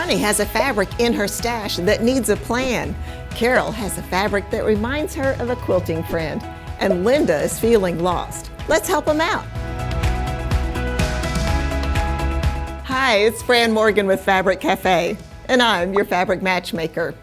Connie has a fabric in her stash that needs a plan. Carol has a fabric that reminds her of a quilting friend. And Linda is feeling lost. Let's help them out. Hi, it's Fran Morgan with Fabric Café, and I'm your fabric matchmaker.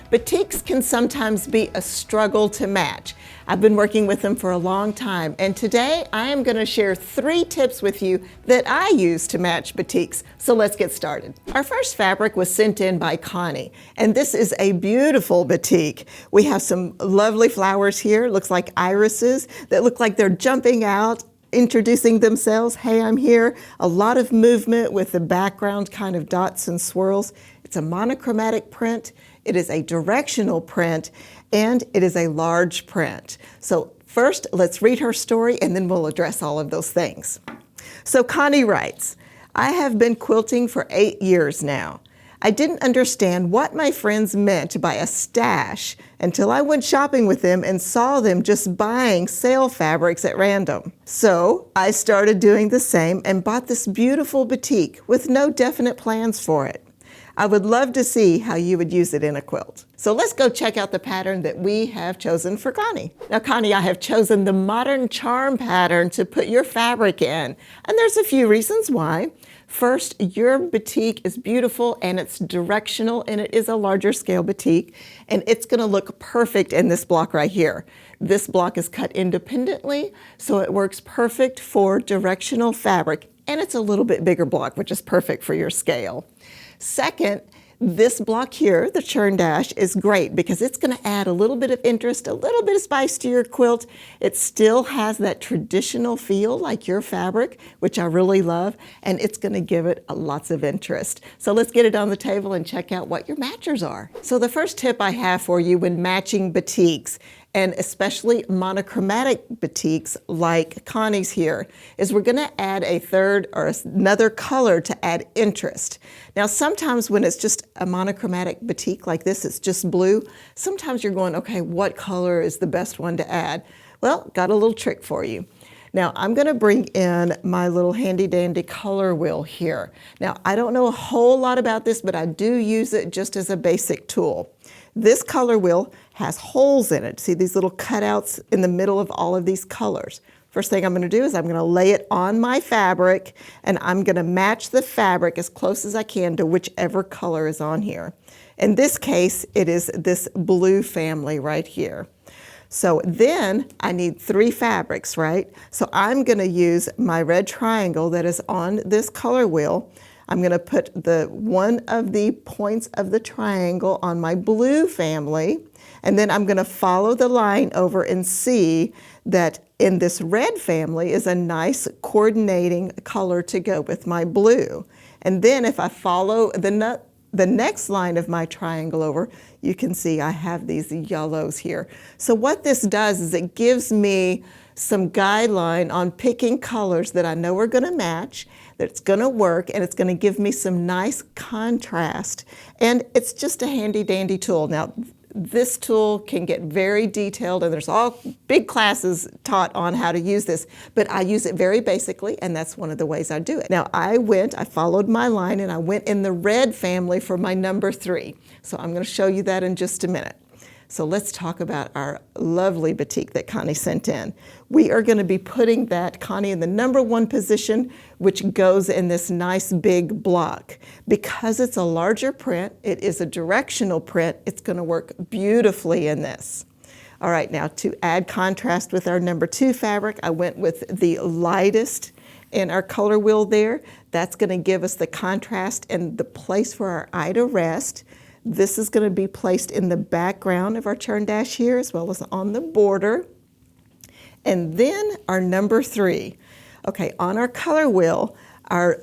Batiks can sometimes be a struggle to match. I've been working with them for a long time, and today I am going to share 3 tips with you that I use to match batiks. So let's get started. Our first fabric was sent in by Connie, and this is a beautiful batik. We have some lovely flowers here. It looks like irises that look like they're jumping out, introducing themselves. Hey, I'm here. A lot of movement with the background kind of dots and swirls. It's a monochromatic print. It is a directional print, and it is a large print. So first, let's read her story, and then we'll address all of those things. So Connie writes, I have been quilting for 8 years now. I didn't understand what my friends meant by a stash until I went shopping with them and saw them just buying sale fabrics at random. So I started doing the same and bought this beautiful batik with no definite plans for it. I would love to see how you would use it in a quilt. So let's go check out the pattern that we have chosen for Connie. Now Connie, I have chosen the modern charm pattern to put your fabric in. And there's a few reasons why. First, your batik is beautiful and it's directional and it is a larger scale batik, and it's gonna look perfect in this block right here. This block is cut independently, so it works perfect for directional fabric, and it's a little bit bigger block, which is perfect for your scale. Second, this block here, the churn dash, is great because it's going to add a little bit of interest, a little bit of spice to your quilt. It still has that traditional feel like your fabric, which I really love, and it's going to give it lots of interest. So let's get it on the table and check out what your matchers are. So the first tip I have for you when matching batiks, and especially monochromatic batiks like Connie's here, is we're gonna add a third or another color to add interest. Now sometimes when it's just a monochromatic batik like this, it's just blue, sometimes you're going, okay, what color is the best one to add? Well, got a little trick for you. Now I'm gonna bring in my little handy dandy color wheel here. Now I don't know a whole lot about this, but I do use it just as a basic tool. This color wheel has holes in it. See these little cutouts in the middle of all of these colors. First thing I'm gonna do is I'm gonna lay it on my fabric, and I'm gonna match the fabric as close as I can to whichever color is on here. In this case, it is this blue family right here. So then I need 3 fabrics, right? So I'm gonna use my red triangle that is on this color wheel. I'm gonna put one of the points of the triangle on my blue family, and then I'm gonna follow the line over and see that in this red family is a nice coordinating color to go with my blue. And then if I follow the next line of my triangle over, you can see I have these yellows here. So what this does is it gives me some guideline on picking colors that I know are gonna match, that it's gonna work, and it's gonna give me some nice contrast. And it's just a handy dandy tool. Now, this tool can get very detailed, and there's all big classes taught on how to use this, but I use it very basically, and that's one of the ways I do it. Now I followed my line, and I went in the red family for my number 3. So I'm gonna show you that in just a minute. So let's talk about our lovely batik that Connie sent in. We are gonna be putting that, Connie, in the number 1 position, which goes in this nice big block. Because it's a larger print, it is a directional print, it's gonna work beautifully in this. All right, now to add contrast with our number 2 fabric, I went with the lightest in our color wheel there. That's gonna give us the contrast and the place for our eye to rest. This is going to be placed in the background of our churn dash here, as well as on the border. And then our number 3. Okay, on our color wheel,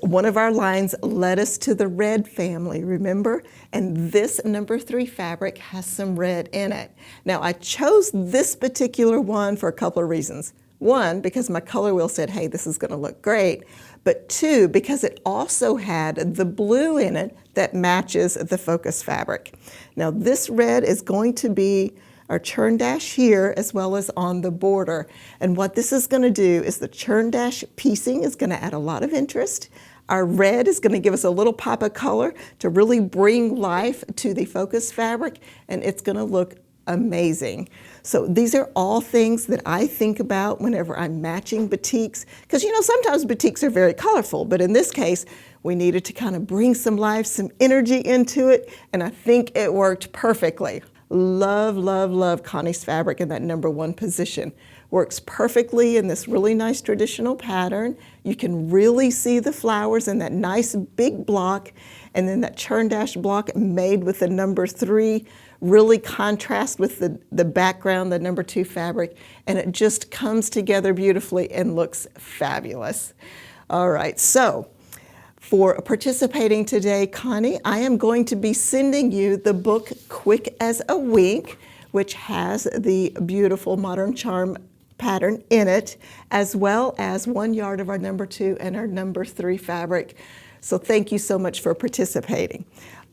one of our lines led us to the red family, remember? And this number 3 fabric has some red in it. Now I chose this particular one for a couple of reasons. 1, because my color wheel said, hey, this is gonna look great. But 2, because it also had the blue in it that matches the focus fabric. Now this red is going to be our churn dash here as well as on the border. And what this is gonna do is the churn dash piecing is gonna add a lot of interest. Our red is going to give us a little pop of color to really bring life to the focus fabric, and it's going to look amazing. So these are all things that I think about whenever I'm matching batiks, because sometimes batiks are very colorful, but in this case we needed to kind of bring some life, some energy into it, and I think it worked perfectly. Love, love, love Connie's fabric in that #1 position. Works perfectly in this really nice traditional pattern. You can really see the flowers in that nice big block, and then that churn dash block made with the #3 really contrast with the background, the #2 fabric, and it just comes together beautifully and looks fabulous. All right, so for participating today, Connie, I am going to be sending you the book Quick as a Wink, which has the beautiful modern charm pattern in it, as well as 1 yard of our #2 and our #3 fabric. So thank you so much for participating.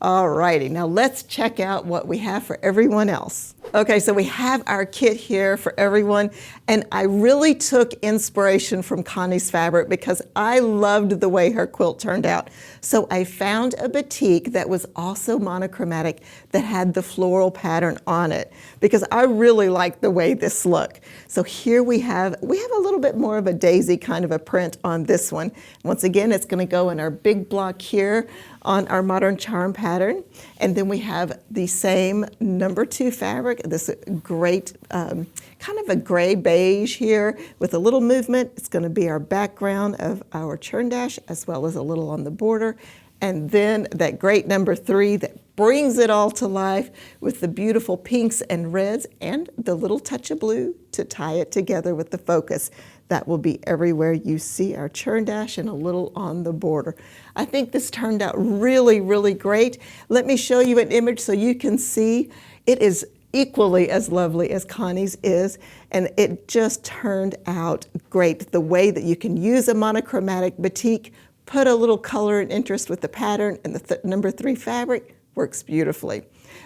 All righty, now let's check out what we have for everyone else. Okay, so we have our kit here for everyone, and I really took inspiration from Connie's fabric because I loved the way her quilt turned out. So I found a batik that was also monochromatic that had the floral pattern on it because I really like the way this looked. So here we have a little bit more of a daisy kind of a print on this one. Once again, it's going to go in our big block here on our modern charm pattern, and then we have the same #2 fabric, this great kind of a gray beige here with a little movement. It's going to be our background of our churn dash as well as a little on the border, and then that great #3 that brings it all to life with the beautiful pinks and reds and the little touch of blue to tie it together with the focus. That will be everywhere you see our churn dash and a little on the border. I think this turned out really, really great. Let me show you an image so you can see. It is equally as lovely as Connie's is, and it just turned out great. The way that you can use a monochromatic batik, put a little color and interest with the pattern and the #3 fabric, works beautifully.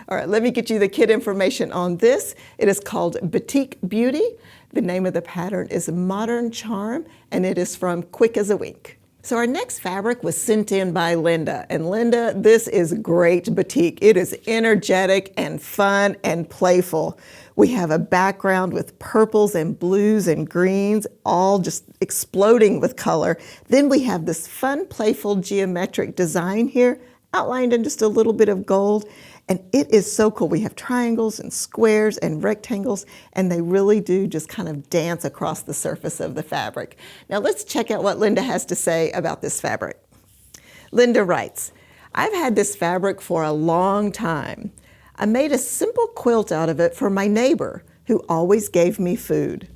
All right, let me get you the kit information on this. It is called Batik Beauty. The name of the pattern is Modern Charm, and it is from Quick as a Wink. So our next fabric was sent in by Linda. And Linda, this is great batik. It is energetic and fun and playful. We have a background with purples and blues and greens, all just exploding with color. Then we have this fun, playful geometric design here, outlined in just a little bit of gold. And it is so cool. We have triangles and squares and rectangles, and they really do just kind of dance across the surface of the fabric. Now let's check out what Linda has to say about this fabric. Linda writes, I've had this fabric for a long time. I made a simple quilt out of it for my neighbor who always gave me food.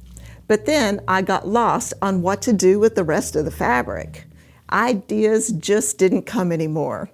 But then I got lost on what to do with the rest of the fabric. Ideas just didn't come anymore.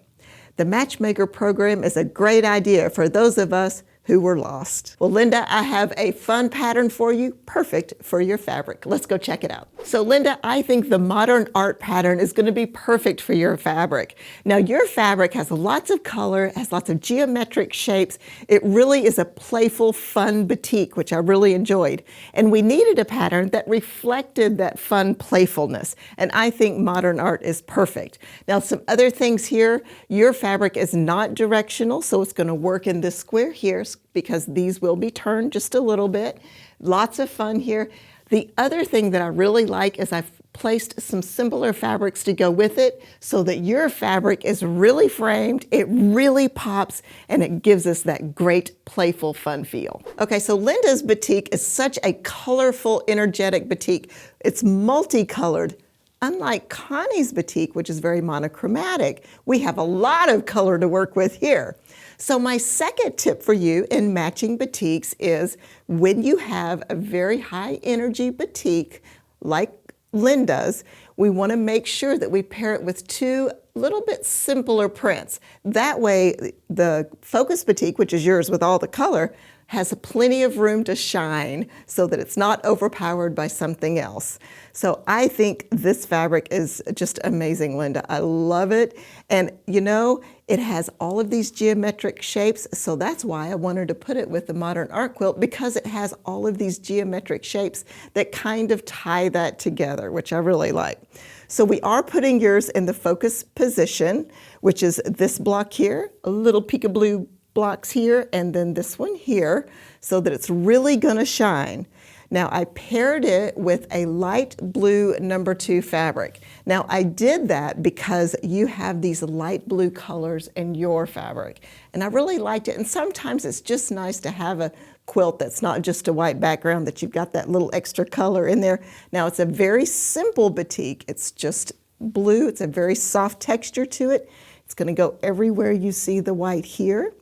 The Matchmaker program is a great idea for those of us who were lost. Well, Linda, I have a fun pattern for you, perfect for your fabric. Let's go check it out. So Linda, I think the modern art pattern is going to be perfect for your fabric. Now your fabric has lots of color, has lots of geometric shapes. It really is a playful, fun batik, which I really enjoyed. And we needed a pattern that reflected that fun playfulness. And I think modern art is perfect. Now some other things here, your fabric is not directional, so it's going to work in this square here, because these will be turned just a little bit. Lots of fun here. The other thing that I really like is I've placed some simpler fabrics to go with it so that your fabric is really framed, it really pops, and it gives us that great playful fun feel. Okay, so Linda's batik is such a colorful, energetic batik. It's multicolored. Unlike Connie's batik, which is very monochromatic, we have a lot of color to work with here. So my second tip for you in matching batiks is when you have a very high energy batik like Linda's, we want to make sure that we pair it with two little bit simpler prints. That way the focus batik, which is yours with all the color, has plenty of room to shine so that it's not overpowered by something else. So I think this fabric is just amazing, Linda. I love it. And you know, it has all of these geometric shapes, so that's why I wanted to put it with the modern art quilt, because it has all of these geometric shapes that kind of tie that together, which I really like. So we are putting yours in the focus position, which is this block here, a little peekaboo blocks here, and then this one here, so that it's really gonna shine. Now I paired it with a light blue number 2 fabric. Now I did that because you have these light blue colors in your fabric, and I really liked it. And sometimes it's just nice to have a quilt that's not just a white background, that you've got that little extra color in there. Now it's a very simple batik. It's just blue. It's a very soft texture to it. It's going to go everywhere you see the white here.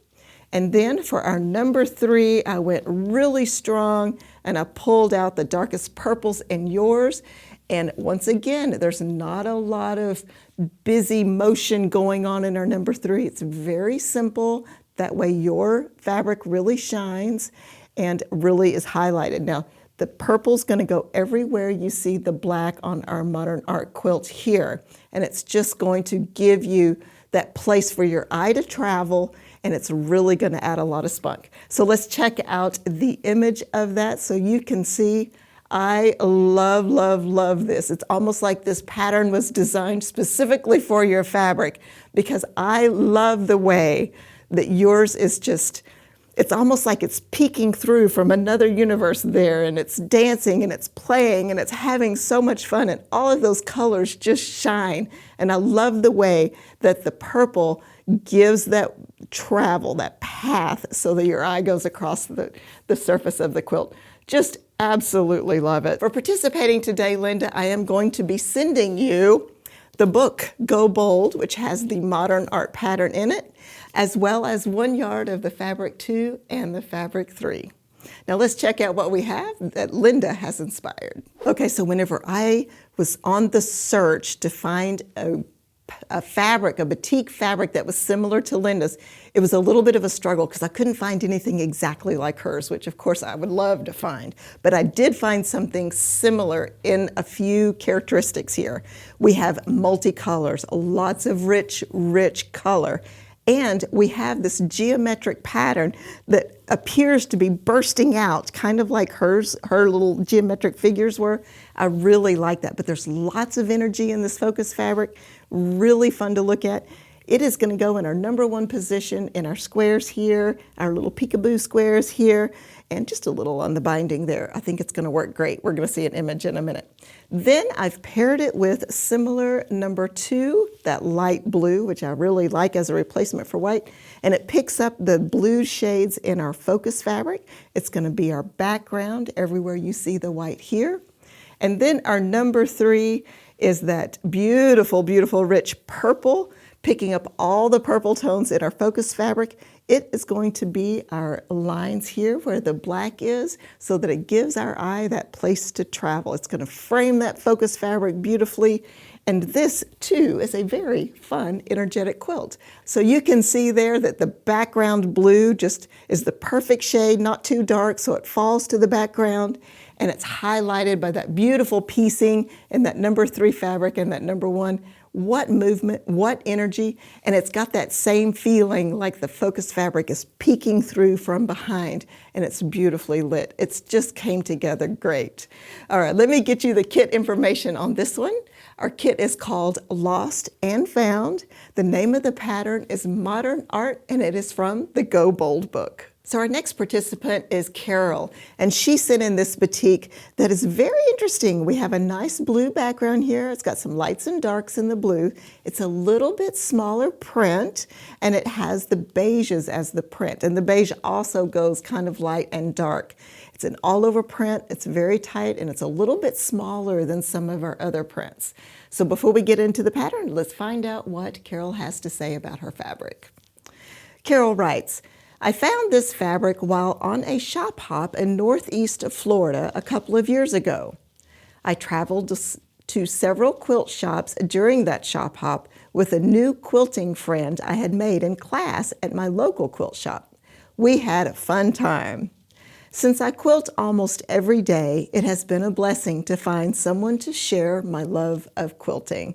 And then for our number 3, I went really strong and I pulled out the darkest purples in yours. And once again, there's not a lot of busy motion going on in our number 3. It's very simple. That way your fabric really shines and really is highlighted. Now, the purple's going to go everywhere you see the black on our modern art quilt here. And it's just going to give you that place for your eye to travel, and it's really going to add a lot of spunk. So let's check out the image of that so you can see. I love, love, love this. It's almost like this pattern was designed specifically for your fabric, because I love the way that yours is just, it's almost like it's peeking through from another universe there, and it's dancing and it's playing and it's having so much fun, and all of those colors just shine. And I love the way that the purple gives that travel, that path, so that your eye goes across the surface of the quilt. Just absolutely love it. For participating today, Linda, I am going to be sending you the book, Go Bold, which has the modern art pattern in it, as well as 1 yard of the fabric 2 and the fabric 3. Now let's check out what we have that Linda has inspired. Okay, so whenever I was on the search to find a fabric, a batik fabric that was similar to Linda's, it was a little bit of a struggle because I couldn't find anything exactly like hers, which of course I would love to find. But I did find something similar in a few characteristics here. We have multicolors, lots of rich, rich color. And we have this geometric pattern that appears to be bursting out, kind of like her little geometric figures were. I really like that, but there's lots of energy in this focus fabric, really fun to look at. It is going to go in our number 1 position in our squares here, our little peekaboo squares here, and just a little on the binding there. I think it's going to work great. We're going to see an image in a minute. Then I've paired it with similar number 2, that light blue, which I really like as a replacement for white, and it picks up the blue shades in our focus fabric. It's going to be our background everywhere you see the white here. And then our number 3 is that beautiful, beautiful rich purple, picking up all the purple tones in our focus fabric. It is going to be our lines here where the black is, so that it gives our eye that place to travel. It's going to frame that focus fabric beautifully. And this too is a very fun, energetic quilt. So you can see there that the background blue just is the perfect shade, not too dark, so it falls to the background. And it's highlighted by that beautiful piecing in that number 3 fabric and that number 1. What movement, what energy, and it's got that same feeling like the focus fabric is peeking through from behind, and it's beautifully lit. It's just came together great. All right, let me get you the kit information on this one. Our kit is called Lost and Found. The name of the pattern is Modern Art, and it is from the Go Bold book. So our next participant is Carol, and she sent in this batik that is very interesting. We have a nice blue background here. It's got some lights and darks in the blue. It's a little bit smaller print, and it has the beiges as the print. And the beige also goes kind of light and dark. It's an all-over print. It's very tight, and it's a little bit smaller than some of our other prints. So before we get into the pattern, let's find out what Carol has to say about her fabric. Carol writes, I found this fabric while on a shop hop in northeast Florida a couple of years ago. I traveled to several quilt shops during that shop hop with a new quilting friend I had made in class at my local quilt shop. We had a fun time. Since I quilt almost every day, it has been a blessing to find someone to share my love of quilting.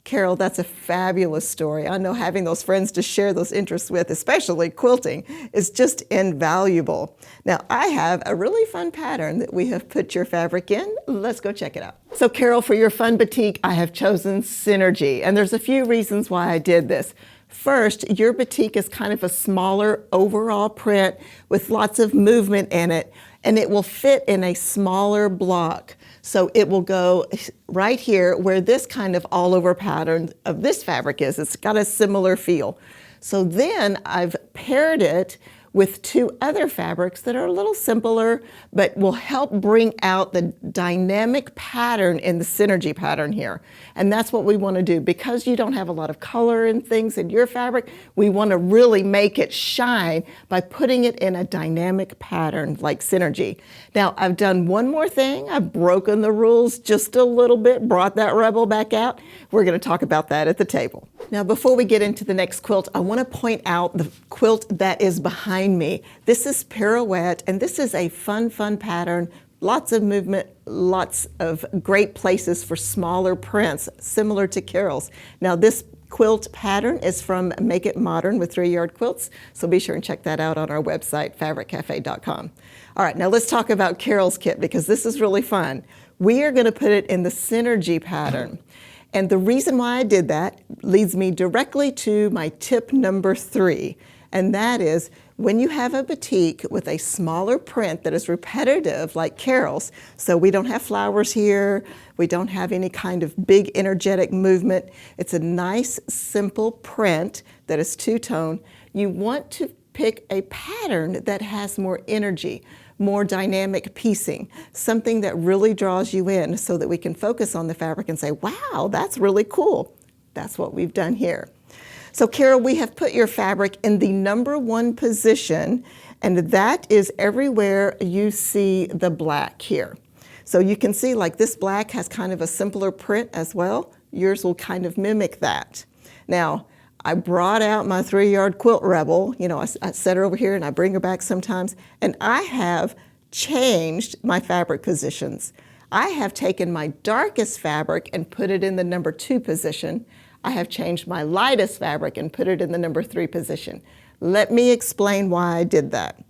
Carol, that's a fabulous story. I know having those friends to share those interests with, especially quilting, is just invaluable. Now, I have a really fun pattern that we have put your fabric in. Let's go check it out. So Carol, for your fun batik, I have chosen Synergy, and there's a few reasons why I did this. First, your batik is kind of a smaller overall print with lots of movement in it, and it will fit in a smaller block. So it will go right here where this kind of all over pattern of this fabric is. It's got a similar feel. So then I've paired it with two other fabrics that are a little simpler, but will help bring out the dynamic pattern in the Synergy pattern here. And that's what we want to do. Because you don't have a lot of color and things in your fabric, we want to really make it shine by putting it in a dynamic pattern like Synergy. Now, I've done one more thing. I've broken the rules just a little bit, brought that rebel back out. We're going to talk about that at the table. Now, before we get into the next quilt, I want to point out the quilt that is behind me. This is Pirouette, and this is a fun pattern. Lots of movement, lots of great places for smaller prints, similar to Carol's. Now, this quilt pattern is from Make It Modern with 3-Yard Quilts, so be sure and check that out on our website, fabriccafe.com. All right, now let's talk about Carol's kit, because this is really fun. We are going to put it in the Synergy pattern. And the reason why I did that leads me directly to my tip number 3, and that is when you have a batik with a smaller print that is repetitive like Carol's, so we don't have flowers here, we don't have any kind of big energetic movement, it's a nice simple print that is two-tone, you want to pick a pattern that has more energy, more dynamic piecing, something that really draws you in so that we can focus on the fabric and say, wow, that's really cool. That's what we've done here. So Carol, we have put your fabric in the number 1 position, and that is everywhere you see the black here. So you can see like this black has kind of a simpler print as well. Yours will kind of mimic that. Now, I brought out my 3-Yard Quilt Rebel. You know, I set her over here and I bring her back sometimes, and I have changed my fabric positions. I have taken my darkest fabric and put it in the number 2 position. I have changed my lightest fabric and put it in the number 3 position. Let me explain why I did that.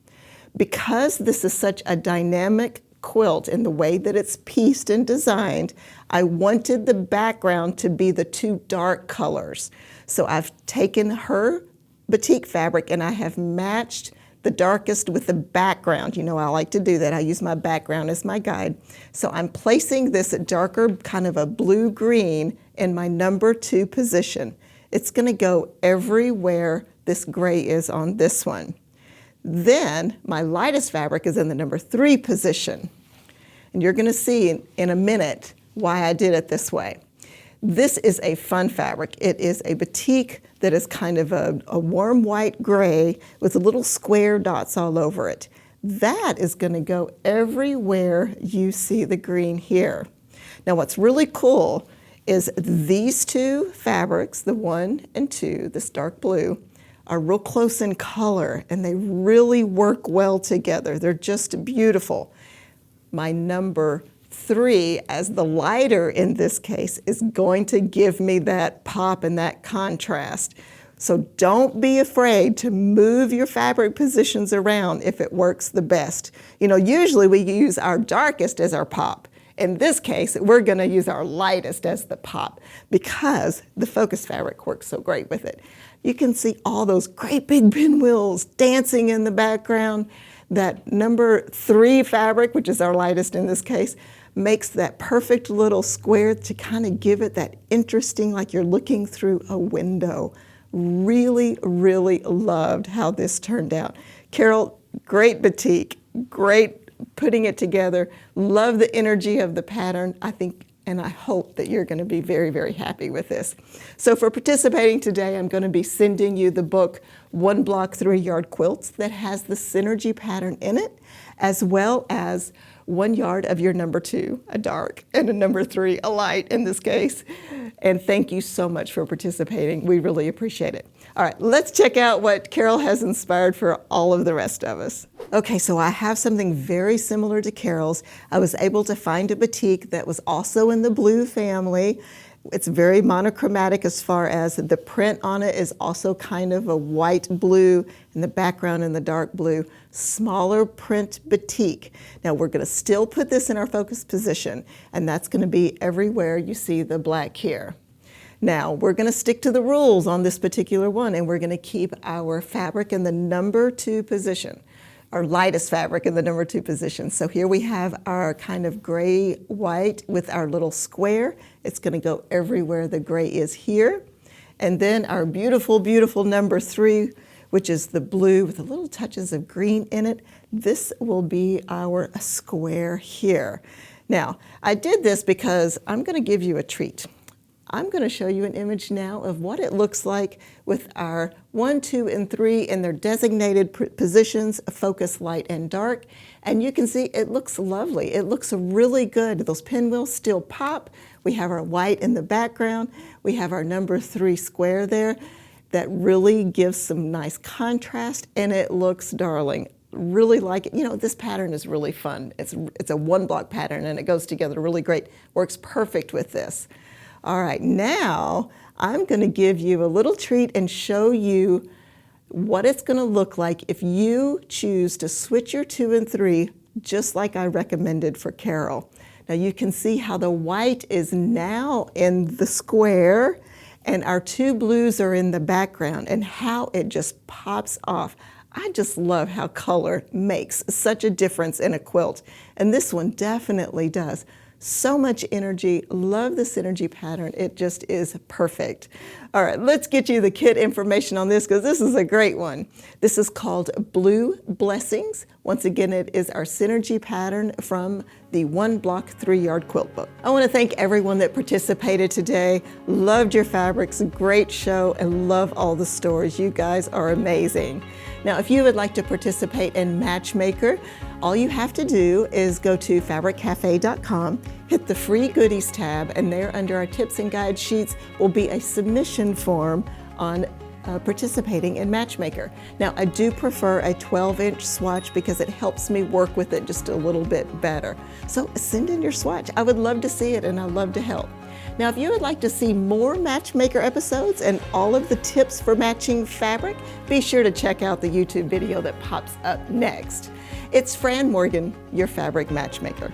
Because this is such a dynamic quilt in the way that it's pieced and designed, I wanted the background to be the 2 dark colors. So I've taken her batik fabric and I have matched the darkest with the background. You know, I like to do that. I use my background as my guide. So I'm placing this darker kind of a blue-green in my number 2 position. It's going to go everywhere this gray is on this one. Then my lightest fabric is in the number 3 position. And you're going to see in a minute why I did it this way. This is a fun fabric. It is a batik that is kind of a warm white gray with little square dots all over it. That is going to go everywhere you see the green here. Now what's really cool is these 2 fabrics, the 1 and 2, this dark blue, are real close in color and they really work well together. They're just beautiful. My number 3, as the lighter in this case, is going to give me that pop and that contrast. So don't be afraid to move your fabric positions around if it works the best. You know, usually we use our darkest as our pop. In this case, we're going to use our lightest as the pop because the focus fabric works so great with it. You can see all those great big pinwheels dancing in the background. That number 3 fabric, which is our lightest in this case, makes that perfect little square to kind of give it that interesting, like you're looking through a window. Really, really loved how this turned out. Carol, great batik, great putting it together. Love the energy of the pattern. I think and I hope that you're going to be very, very happy with this. So for participating today, I'm going to be sending you the book 1 Block 3-Yard Quilts that has the Synergy pattern in it, as well as 1 yard of your number 2, a dark, and a number 3, a light in this case. And thank you so much for participating. We really appreciate it. All right, let's check out what Carol has inspired for all of the rest of us. Okay, so I have something very similar to Carol's. I was able to find a batik that was also in the blue family It's very monochromatic as far as the print on it is also kind of a white blue and the background in the dark blue. Smaller print batik. Now we're going to still put this in our focus position, and that's going to be everywhere you see the black here. Now we're going to stick to the rules on this particular one, and we're going to keep our fabric in the number 2 position. Our lightest fabric in the number 2 position. So here we have our kind of gray white with our little square. It's going to go everywhere the gray is here. And then our beautiful, beautiful number 3, which is the blue with the little touches of green in it. This will be our square here. Now, I did this because I'm going to give you a treat. I'm going to show you an image now of what it looks like with our 1, 2, and 3 in their designated positions, focus, light, and dark. And you can see it looks lovely. It looks really good. Those pinwheels still pop. We have our white in the background. We have our number 3 square there that really gives some nice contrast, and it looks darling. Really like it. You know, this pattern is really fun. It's a 1-block pattern, and it goes together really great. Works perfect with this. All right, now I'm going to give you a little treat and show you what it's going to look like if you choose to switch your 2 and 3 just like I recommended for Carol. Now you can see how the white is now in the square and our 2 blues are in the background, and how it just pops off. I just love how color makes such a difference in a quilt, and this one definitely does. So much energy. Love the synergy pattern. It just is perfect. All right, let's get you the kit information on this because this is a great one. This is called Blue Blessings. Once again, it is our synergy pattern from the 1-block 3-yard quilt book. I want to thank everyone that participated today. Loved your fabrics, great show, and love all the stories. You guys are amazing. Now, if you would like to participate in Matchmaker, all you have to do is go to fabriccafe.com, hit the free goodies tab, and there under our tips and guide sheets will be a submission form on participating in Matchmaker. Now, I do prefer a 12-inch swatch because it helps me work with it just a little bit better. So send in your swatch. I would love to see it, and I'd love to help. Now, if you would like to see more Matchmaker episodes and all of the tips for matching fabric, be sure to check out the YouTube video that pops up next. It's Fran Morgan, your fabric matchmaker.